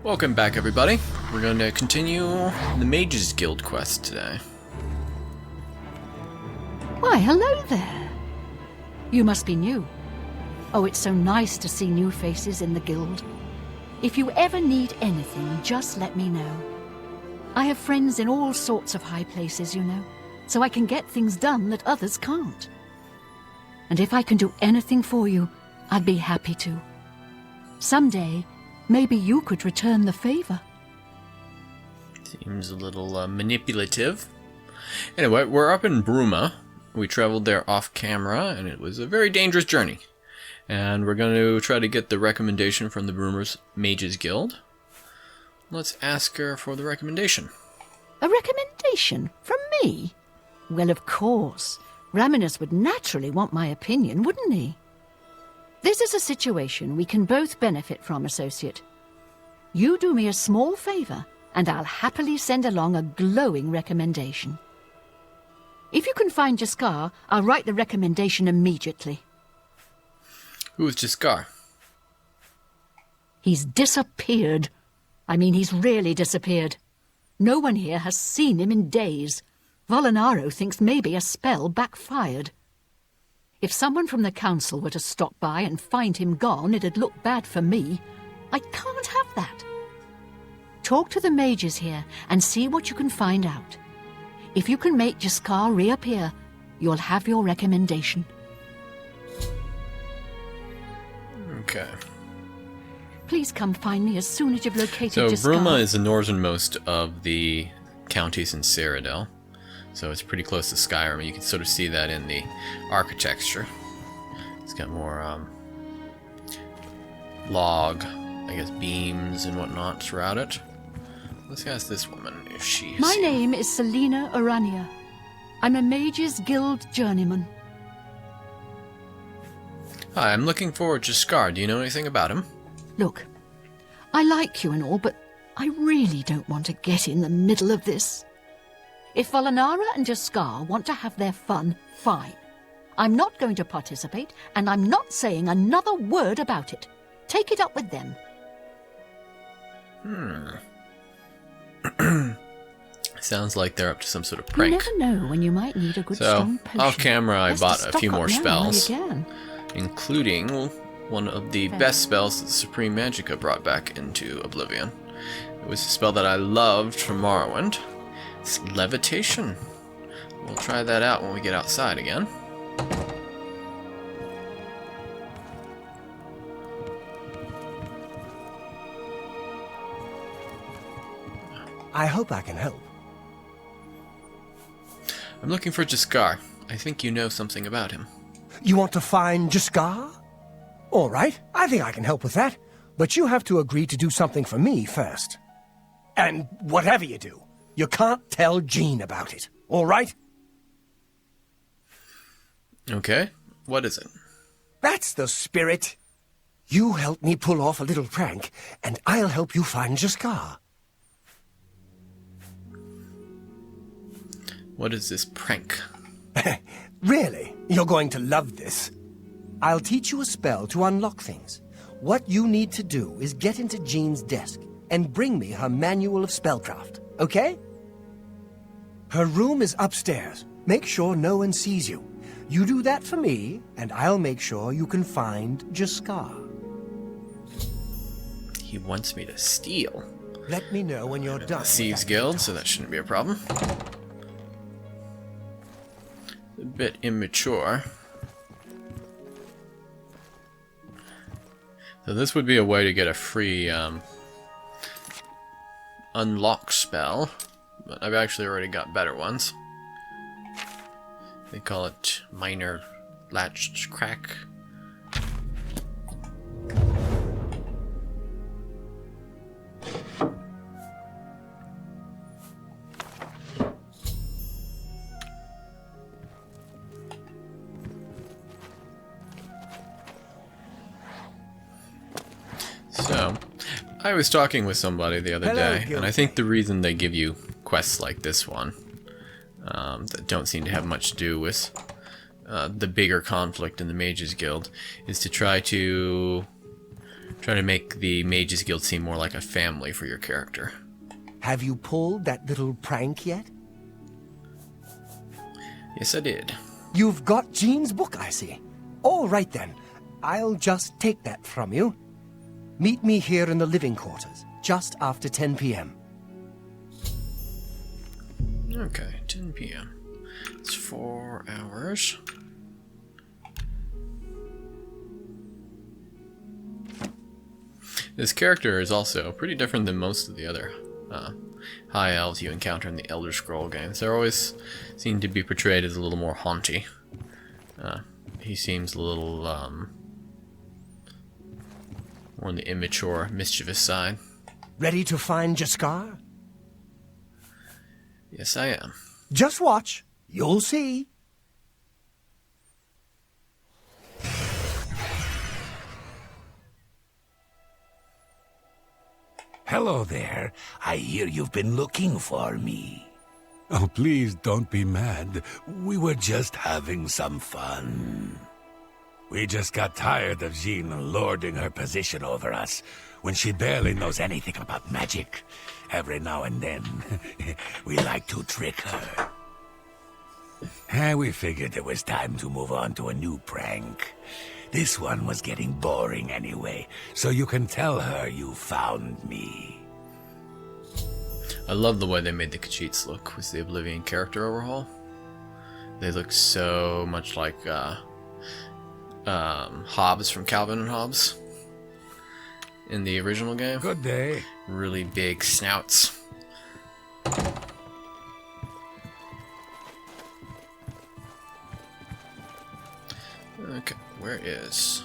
Welcome back, everybody. We're going to continue the Mages Guild quest today. Why, hello there. You must be new. Oh, it's so nice to see new faces in the guild. If you ever need anything, just let me know. I have friends in all sorts of high places, you know, so I can get things done that others can't. And if I can do anything for you, I'd be happy to. Someday, maybe you could return the favor. Seems a little manipulative. Anyway, we're up in Bruma. We traveled there off camera, and it was a very dangerous journey. And we're going to try to get the recommendation from the Bruma's Mages Guild. Let's ask her for the recommendation. A recommendation? From me? Well, of course. Raminus would naturally want my opinion, wouldn't he? This is a situation we can both benefit from, associate. You do me a small favor, and I'll happily send along a glowing recommendation. If you can find Jaskar, I'll write the recommendation immediately. Who is Jaskar? He's disappeared. I mean, he's really disappeared. No one here has seen him in days. Volinaro thinks maybe a spell backfired. If someone from the council were to stop by and find him gone, it'd look bad for me. I can't have that. Talk to the mages here and see what you can find out. If you can make Jaskar reappear, you'll have your recommendation. Okay. Please come find me as soon as you've located So Jaskar. Bruma is the northernmost of the counties in Cyrodiil. So it's pretty close to Skyrim. You can sort of see that in the architecture. It's got more log, I guess, beams and whatnot throughout it. Let's ask this woman if she's... My name is Selina Arania. I'm a Mages Guild journeyman. Hi, I'm looking for Jaskar. Do you know anything about him? Look, I like you and all, but I really don't want to get in the middle of this. If Volinara and Jaskar want to have their fun, fine. I'm not going to participate, and I'm not saying another word about it. Take it up with them. Sounds like they're up to some sort of You prank. never know when you might need a good strong potion. Off camera, I Best to bought a stock few up more now while you spells, can. including one of the best spells that the Supreme Magicka brought back into Oblivion. It was a spell that I loved from Morrowind. It's levitation. We'll try that out when we get outside again. I hope I can help. I'm looking for Jaskar. I think you know something about him. You want to find Jaskar? All right, I think I can help with that. But you have to agree to do something for me first. And whatever you do, you can't tell Jean about it, all right? Okay, what is it? That's the spirit. You help me pull off a little prank, and I'll help you find Jaskar. What is this prank? Really? You're going to love this. I'll teach you a spell to unlock things. What you need to do is get into Jean's desk and bring me her manual of spellcraft, okay? Her room is upstairs. Make sure no one sees you. You do that for me, and I'll make sure you can find Jaskar. He wants me to steal. Let me know when you're done. Thieves Guild, so that shouldn't be a problem. A bit immature. So this would be a way to get a free unlock spell, but I've actually already got better ones. They call it minor latched crack. So, I was talking with somebody the other day, and I think the reason they give you quests like this one, that don't seem to have much to do with the bigger conflict in the Mages Guild, is to try to Try to make the Mages Guild seem more like a family for your character. Have you pulled that little prank yet? Yes, I did. You've got Jean's book, I see. All right then. I'll just take that from you. Meet me here in the living quarters, just after 10 p.m. Okay, 10 p.m. It's 4 hours. This character is also pretty different than most of the other high elves you encounter in the Elder Scroll games. They always seem to be portrayed as a little more haughty. He seems a little more on the immature, mischievous side. Ready to find Jaskar? Yes, I am. Just watch. You'll see. Hello there. I hear you've been looking for me. Oh, please don't be mad. We were just having some fun. We just got tired of Jean lording her position over us when she barely knows anything about magic. Every now and then, we like to trick her. We figured it was time to move on to a new prank. This one was getting boring anyway, so you can tell her you found me. I love the way they made the Khajiits look with the Oblivion character overhaul. They look so much like Hobbes from Calvin and Hobbes in the original game. Good day. Really big snouts. Okay, where is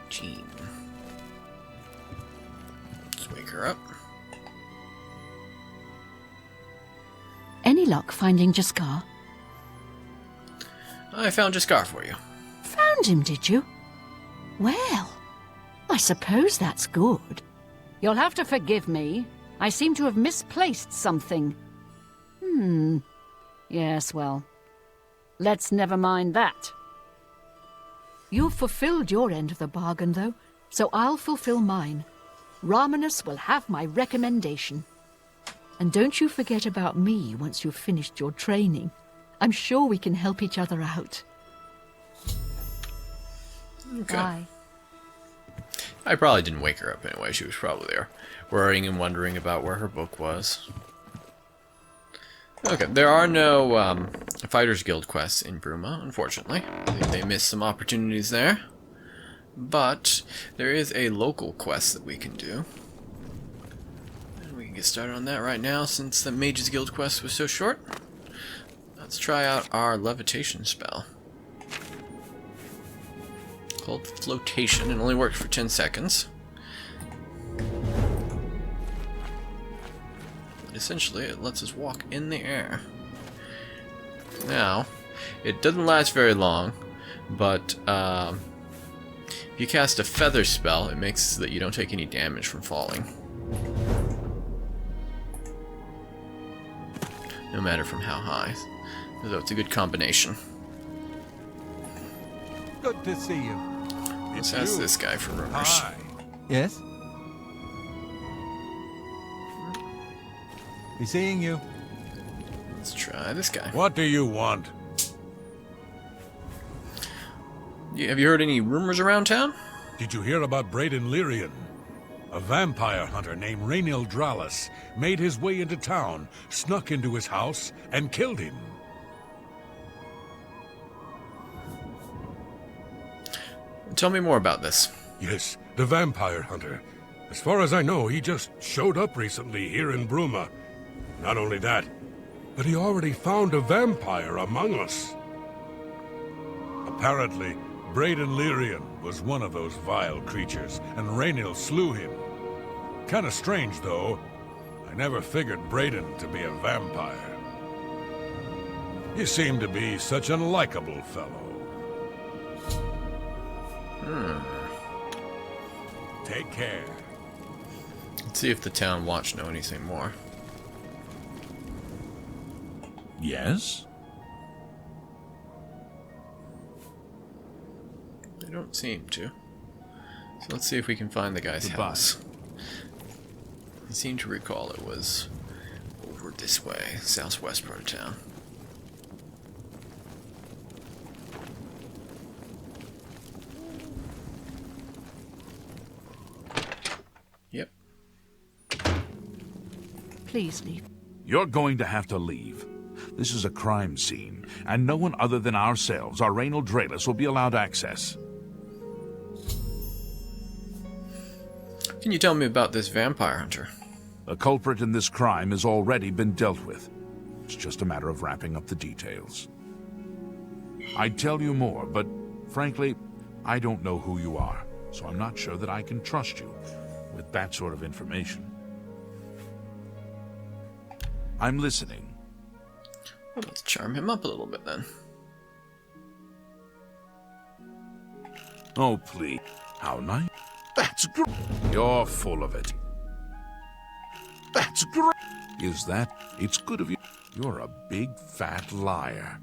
Jean? Let's wake her up. Any luck finding Jaskar? I found Jaskar for you. Found him, did you? Well, I suppose that's good. You'll have to forgive me. I seem to have misplaced something. Yes, well, let's never mind that. You've fulfilled your end of the bargain, though, so I'll fulfill mine. Ramanus will have my recommendation. And don't you forget about me once you've finished your training. I'm sure we can help each other out. Okay. Bye. I probably didn't wake her up anyway. She was probably there, worrying and wondering about where her book was. Okay, there are no Fighters Guild quests in Bruma, unfortunately. I think they missed some opportunities there. But there is a local quest that we can do. And we can get started on that right now since the Mages Guild quest was so short. Let's try out our levitation spell. Called Flotation. It only works for 10 seconds. Essentially, it lets us walk in the air. Now, it doesn't last very long, but if you cast a feather spell, it makes it so that you don't take any damage from falling. No matter from how high. So it's a good combination. Good to see you. Let's ask this guy for rumors. Hi. Yes? Be seeing you. Let's try this guy. What do you want? Have you heard any rumors around town? Did you hear about Braden Lyrian? A vampire hunter named Rainiel Dralis made his way into town, snuck into his house, and killed him. Tell me more about this. Yes, the vampire hunter. As far as I know, he just showed up recently here in Bruma. Not only that, but he already found a vampire among us. Apparently, Braden Lyrian was one of those vile creatures, and Rainiel slew him. Kinda strange, though. I never figured Braden to be a vampire. He seemed to be such an unlikable fellow. Take care. Let's see if the town watch know anything more. Yes? They don't seem to. So let's see if we can find the guy's Goodbye. house. I seem to recall it was over this way, southwest part of town. Yep. Please leave. You're going to have to leave. This is a crime scene, and no one other than ourselves, our Raynal Draelus, will be allowed access. Can you tell me about this vampire hunter? The culprit in this crime has already been dealt with. It's just a matter of wrapping up the details. I'd tell you more, but frankly, I don't know who you are, so I'm not sure that I can trust you with that sort of information. I'm listening. Well, let's charm him up a little bit then. Oh, please. How nice. That's great. You're full of it. That's great. Is that? It's good of you. You're a big, fat liar.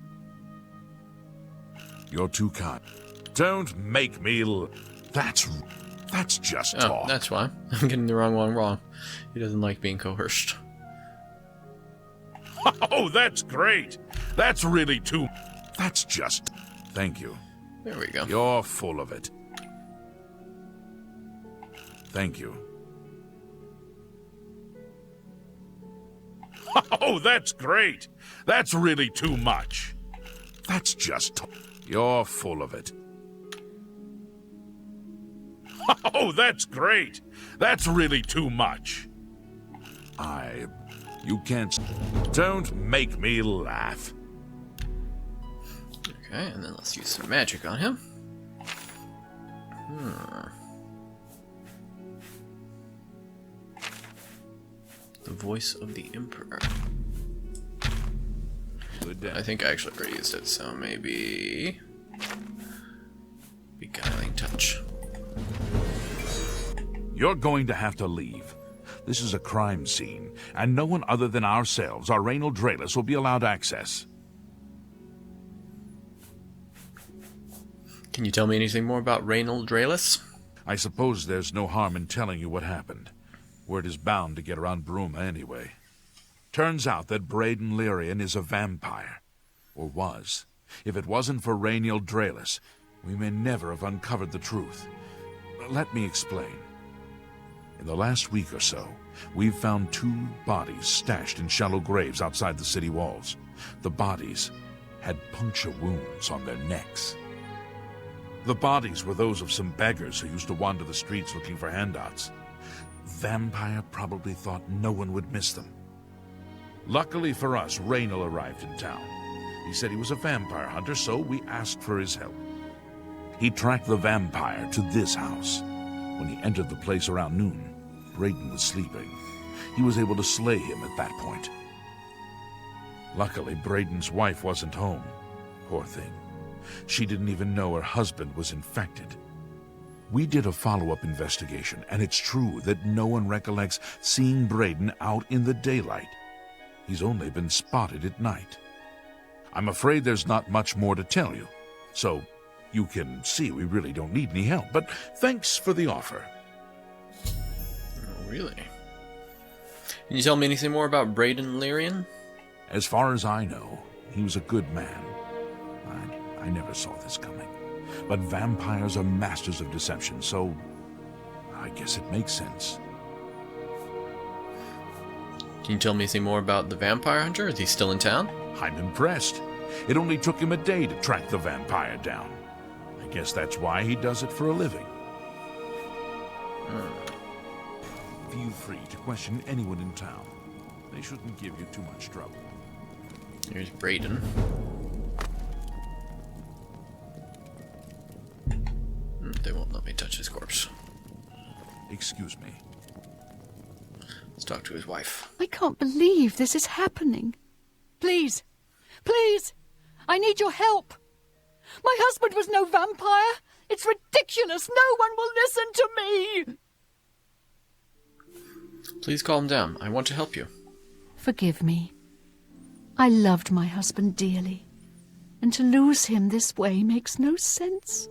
You're too kind. Don't make me That's just Oh, talk. that's why. I'm getting the wrong one wrong. He doesn't like being coerced. Oh, that's great. That's really too... That's just... Thank you. There we go. You're full of it. Thank you. Oh, that's great. That's really too much. That's just... You're full of it. Oh, that's great. That's really too much. You can't... Don't make me laugh. Okay, and then let's use some magic on him. The voice of the Emperor. Good day. I think I actually already used it, so maybe... Beguiling Touch. You're going to have to leave. This is a crime scene, and no one other than ourselves, our Raynal Draelus, will be allowed access. Can you tell me anything more about Raynal Draelus? I suppose there's no harm in telling you what happened. Word is bound to get around Bruma anyway. Turns out that Braden Lyrian is a vampire. Or was. If it wasn't for Raynal Draelus, we may never have uncovered the truth. Let me explain. In the last week or so, we've found 2 bodies stashed in shallow graves outside the city walls. The bodies had puncture wounds on their necks. The bodies were those of some beggars who used to wander the streets looking for handouts. Vampire probably thought no one would miss them. Luckily for us, Raynal arrived in town. He said he was a vampire hunter, so we asked for his help. He tracked the vampire to this house. When he entered the place around noon, Braden was sleeping. He was able to slay him at that point. Luckily, Braden's wife wasn't home. Poor thing. She didn't even know her husband was infected. We did a follow-up investigation, and it's true that no one recollects seeing Braden out in the daylight. He's only been spotted at night. I'm afraid there's not much more to tell you, so you can see we really don't need any help, but thanks for the offer. Oh, really? Can you tell me anything more about Braden Lyrian? As far as I know, he was a good man. I never saw this coming. But vampires are masters of deception, so I guess it makes sense. Can you tell me anything more about the vampire hunter? Is he still in town? I'm impressed. It only took him a day to track the vampire down. I guess that's why he does it for a living. Feel free to question anyone in town. They shouldn't give you too much trouble. Here's Braden. They won't let me touch his corpse. Excuse me. Let's talk to his wife. I can't believe this is happening. Please, please, I need your help. My husband was no vampire. It's ridiculous. No one will listen to me. Please calm down. I want to help you. Forgive me. I loved my husband dearly, and to lose him this way makes no sense.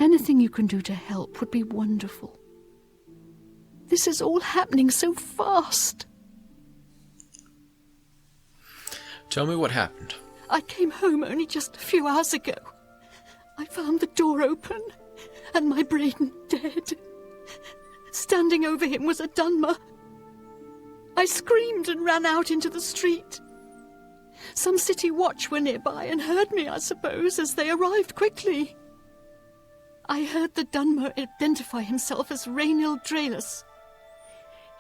Anything you can do to help would be wonderful. This is all happening so fast. Tell me what happened. I came home only just a few hours ago. I found the door open and my Braden dead. Standing over him was a Dunmer. I screamed and ran out into the street. Some city watch were nearby and heard me, I suppose, as they arrived quickly. I heard the Dunmer identify himself as Rainil Draelus.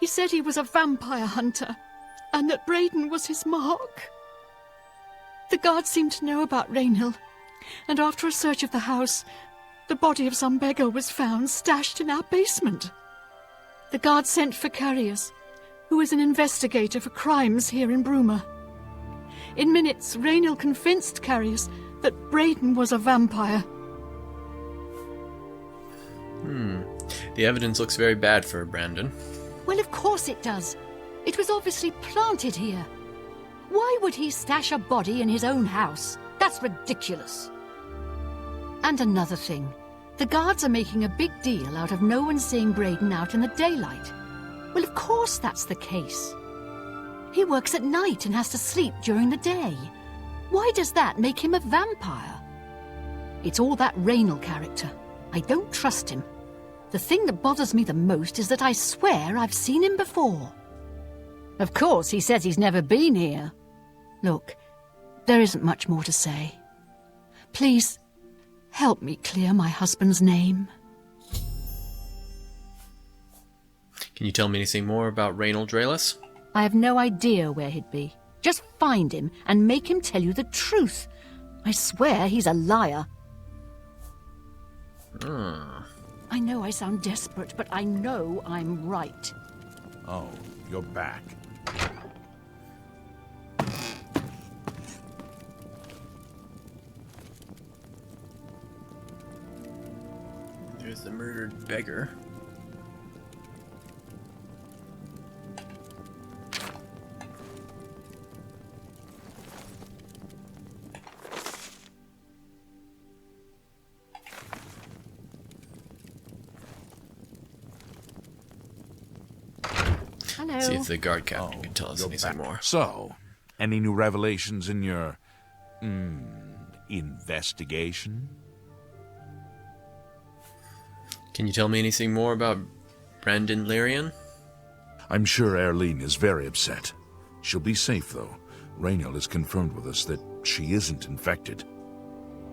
He said he was a vampire hunter, and that Braden was his mark. The guards seemed to know about Rainil, and after a search of the house, the body of some beggar was found stashed in our basement. The guards sent for Carius, who is an investigator for crimes here in Bruma. In minutes, Rainil convinced Carius that Braden was a vampire. The evidence looks very bad for Brandon. Well, of course it does. It was obviously planted here. Why would he stash a body in his own house? That's ridiculous. And another thing. The guards are making a big deal out of no one seeing Braden out in the daylight. Well, of course that's the case. He works at night and has to sleep during the day. Why does that make him a vampire? It's all that Rainil character. I don't trust him. The thing that bothers me the most is that I swear I've seen him before. Of course, he says he's never been here. Look, there isn't much more to say. Please, help me clear my husband's name. Can you tell me anything more about Rainil Draelus? I have no idea where he'd be. Just find him and make him tell you the truth. I swear he's a liar. I know I sound desperate, but I know I'm right. Oh, you're back. There's the murdered beggar. Hello. See if the guard captain can tell us You're anything back. more. So, any new revelations in your investigation? Can you tell me anything more about Brandon Lyrian? I'm sure Erlene is very upset. She'll be safe, though. Rainil has confirmed with us that she isn't infected.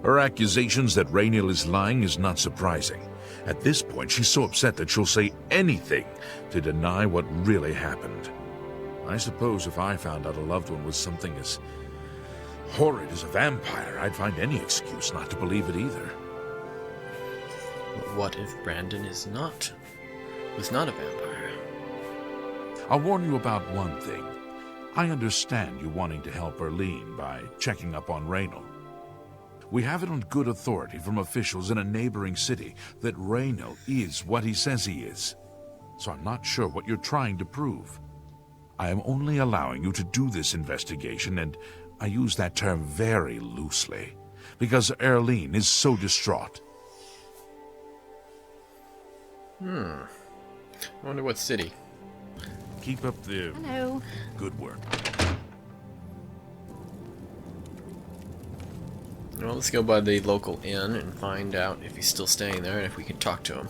Her accusations that Rainil is lying is not surprising. At this point, she's so upset that she'll say anything to deny what really happened. I suppose if I found out a loved one was something as horrid as a vampire, I'd find any excuse not to believe it either. But what if Brandon was not a vampire? I'll warn you about one thing. I understand you wanting to help Erlene by checking up on Rainil. We have it on good authority from officials in a neighboring city that Rainil is what he says he is. So I'm not sure what you're trying to prove. I am only allowing you to do this investigation, and I use that term very loosely, because Erlene is so distraught. I wonder what city. Keep up the Hello. good work. Well, let's go by the local inn and find out if he's still staying there and if we can talk to him.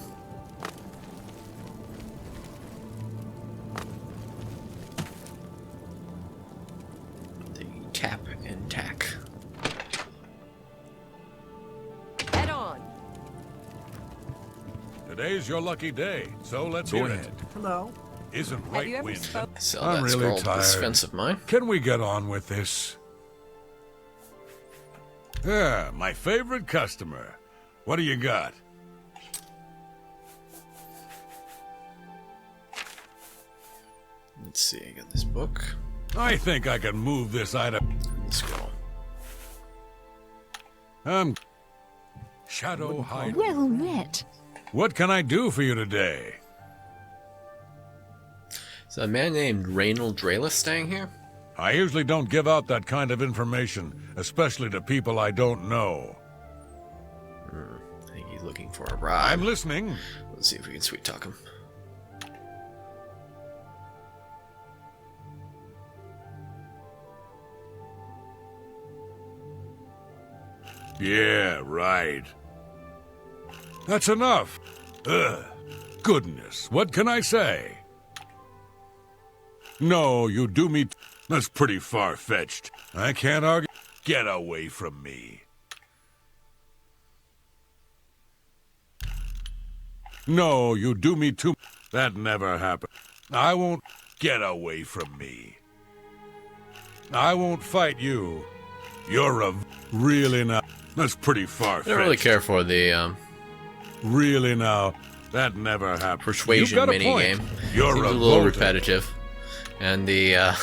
The tap and tack. Head on. Today's your lucky day, so let's Go hear ahead. it. Hello. Isn't Have right you ever wind. spoken? Sell I'm that really scroll tired. dispense of mine. Can we get on with this? Yeah, my favorite customer. What do you got? Let's see, I got this book. I think I can move this item. The scroll. Shadow Hide. Well met. What can I do for you today? Is a man named Rainil Draelus staying here? I usually don't give out that kind of information, especially to people I don't know. I think he's looking for a ride. I'm listening. Let's see if we can sweet talk him. Yeah, right. That's enough. Ugh. Goodness, what can I say? No, you do me. That's pretty far-fetched. I can't argue. Get away from me. No, you do me too. That never happened. I won't. Get away from me. I won't fight you. You're a. Really now. That's pretty far-fetched. I don't really care for the Really now. That never happened. persuasion minigame. You're Seems a little repetitive. And the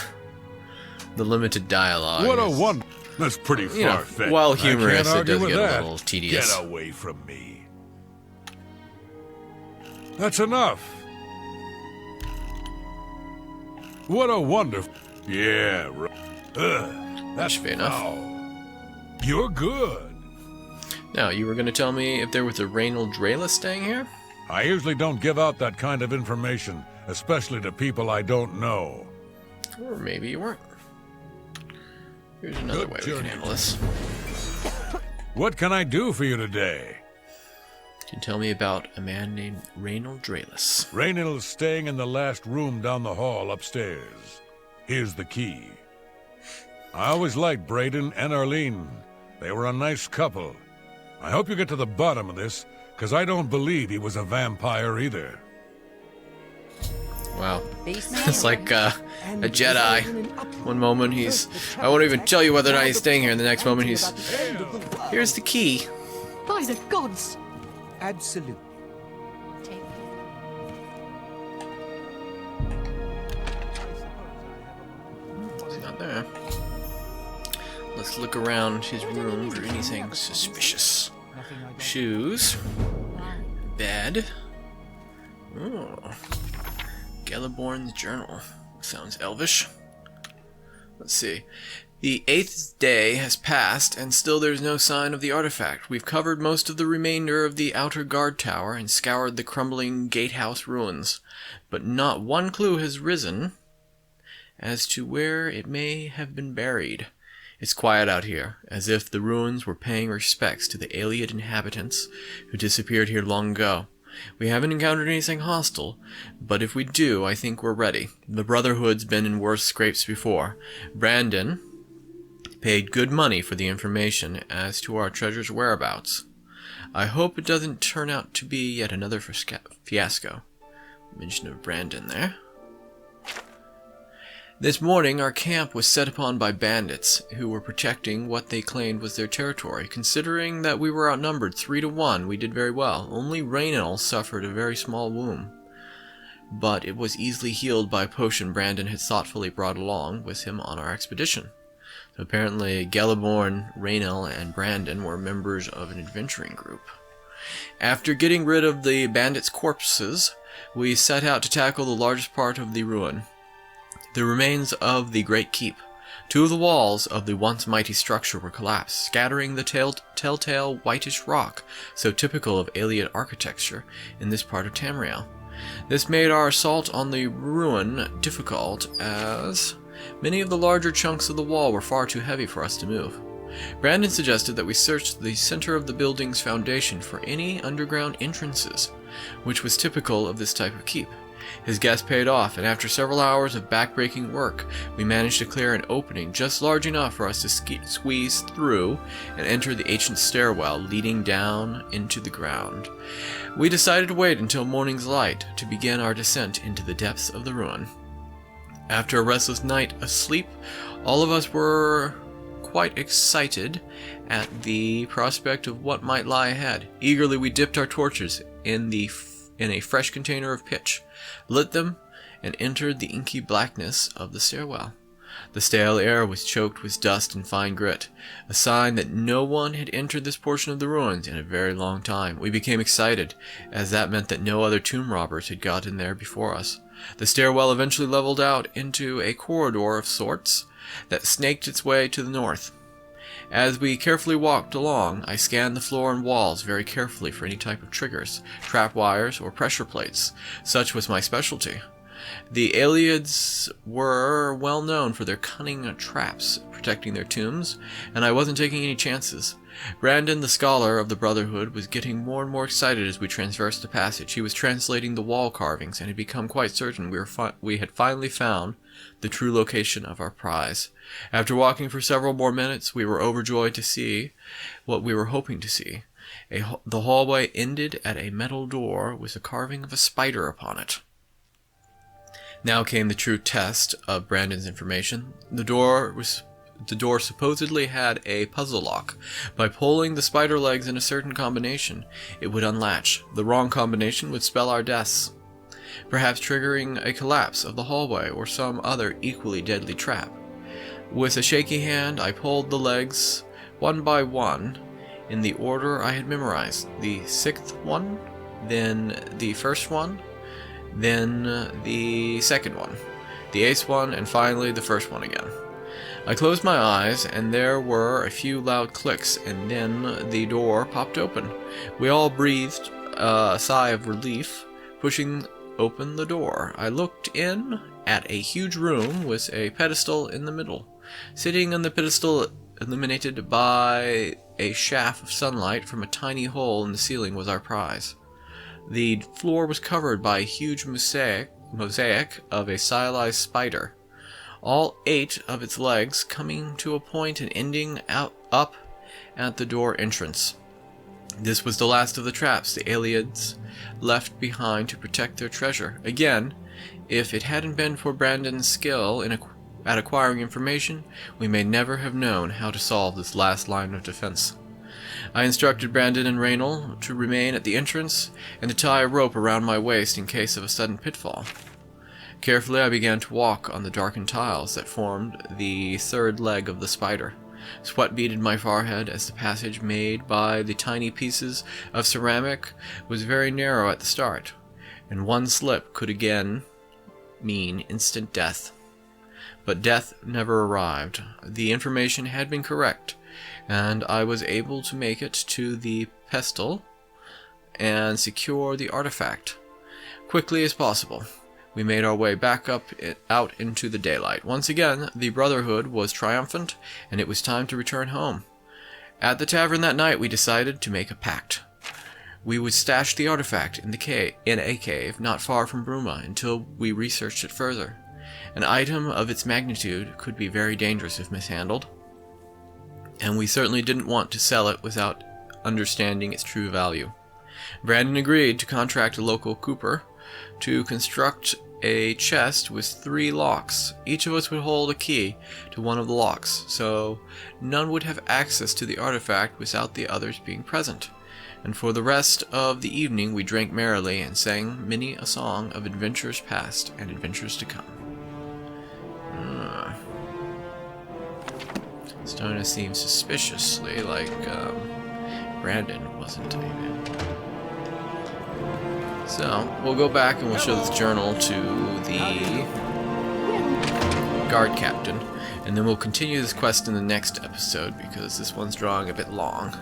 limited dialogue. What a is, one. That's pretty far-fetched. while humorous, I it can't does argue get with a that. little tedious. Get away from me. That's enough. What a wonderful. Yeah, right. That's fair enough. foul. You're good. Now, you were going to tell me if there was a Raynald Dreyla staying here? I usually don't give out that kind of information, especially to people I don't know. Or maybe you weren't. Here's another Good way we can journey. handle this. What can I do for you today? Can you tell me about a man named Raynald Dreyla? Raynald's staying in the last room down the hall upstairs. Here's the key. I always liked Braden and Arlene. They were a nice couple. I hope you get to the bottom of this, because I don't believe he was a vampire either. Wow. It's like a Jedi. One moment he's... I won't even tell you whether or not he's staying here, and the next moment he's... Here's the key. By the gods! Absolutely. He's not there. Let's look around his room for anything suspicious. Shoes. Bed. Oh. Geliborn's journal. Sounds elvish. Let's see. The 8th day has passed, and still there's no sign of the artifact. We've covered most of the remainder of the outer guard tower and scoured the crumbling gatehouse ruins, but not one clue has risen as to where it may have been buried. It's quiet out here, as if the ruins were paying respects to the Ayleid inhabitants who disappeared here long ago. We haven't encountered anything hostile, but if we do, I think we're ready. The Brotherhood's been in worse scrapes before. Brandon paid good money for the information as to our treasure's whereabouts. I hope it doesn't turn out to be yet another fiasco. Mention of Brandon there. This morning, our camp was set upon by bandits, who were protecting what they claimed was their territory. Considering that we were outnumbered 3 to 1, we did very well. Only Raynald suffered a very small wound, but it was easily healed by a potion Brandon had thoughtfully brought along with him on our expedition. So apparently, Geliborn, Raynald, and Brandon were members of an adventuring group. After getting rid of the bandits' corpses, we set out to tackle the largest part of the ruin. The remains of the Great Keep. 2 of the walls of the once mighty structure were collapsed, scattering the telltale whitish rock, so typical of Ayleid architecture in this part of Tamriel. This made our assault on the ruin difficult, as many of the larger chunks of the wall were far too heavy for us to move. Brandon suggested that we search the center of the building's foundation for any underground entrances, which was typical of this type of keep. His guess paid off, and after several hours of backbreaking work, we managed to clear an opening just large enough for us to squeeze through and enter the ancient stairwell leading down into the ground. We decided to wait until morning's light to begin our descent into the depths of the ruin. After a restless night asleep, all of us were quite excited at the prospect of what might lie ahead. Eagerly we dipped our torches in a fresh container of pitch, lit them, and entered the inky blackness of the stairwell. The stale air was choked with dust and fine grit, a sign that no one had entered this portion of the ruins in a very long time. We became excited, as that meant that no other tomb robbers had gotten there before us. The stairwell eventually leveled out into a corridor of sorts that snaked its way to the north. As we carefully walked along, I scanned the floor and walls very carefully for any type of triggers, trap wires, or pressure plates. Such was my specialty. The Aliads were well known for their cunning traps protecting their tombs, and I wasn't taking any chances. Brandon, the scholar of the Brotherhood, was getting more and more excited as we traversed the passage. He was translating the wall carvings and had become quite certain we had finally found the true location of our prize. After walking for several more minutes, we were overjoyed to see what we were hoping to see. The hallway ended at a metal door with a carving of a spider upon it. Now came the true test of Brandon's information. The door supposedly had a puzzle lock. By pulling the spider legs in a certain combination, it would unlatch. The wrong combination would spell our deaths, perhaps triggering a collapse of the hallway or some other equally deadly trap. With a shaky hand, I pulled the legs one by one in the order I had memorized. The 6th one, then the 1st one, then the 2nd one, the 8th one, and finally the 1st one again. I closed my eyes, and there were a few loud clicks, and then the door popped open. We all breathed a sigh of relief, pushing open the door. I looked in at a huge room with a pedestal in the middle. Sitting on the pedestal, illuminated by a shaft of sunlight from a tiny hole in the ceiling, was our prize. The floor was covered by a huge mosaic of a stylized spider, all 8 of its legs coming to a point and ending up at the door entrance. This was the last of the traps the Aliads left behind to protect their treasure. Again, if it hadn't been for Brandon's skill at acquiring information, we may never have known how to solve this last line of defense. I instructed Brandon and Raynal to remain at the entrance and to tie a rope around my waist in case of a sudden pitfall. Carefully, I began to walk on the darkened tiles that formed the 3rd leg of the spider. Sweat beaded my forehead as the passage made by the tiny pieces of ceramic was very narrow at the start, and one slip could again mean instant death. But death never arrived. The information had been correct, and I was able to make it to the pestle and secure the artifact quickly as possible. We made our way back out into the daylight. Once again, the Brotherhood was triumphant, and it was time to return home. At the tavern that night, we decided to make a pact. We would stash the artifact in a cave not far from Bruma until we researched it further. An item of its magnitude could be very dangerous if mishandled, and we certainly didn't want to sell it without understanding its true value. Brandon agreed to contract a local cooper to construct a chest with 3 locks. Each of us would hold a key to one of the locks, so none would have access to the artifact without the others being present. And for the rest of the evening we drank merrily and sang many a song of adventures past and adventures to come. Starting to seem suspiciously like Brandon wasn't even. So, we'll go back and we'll show this journal to the guard captain, and then we'll continue this quest in the next episode because this one's drawing a bit long.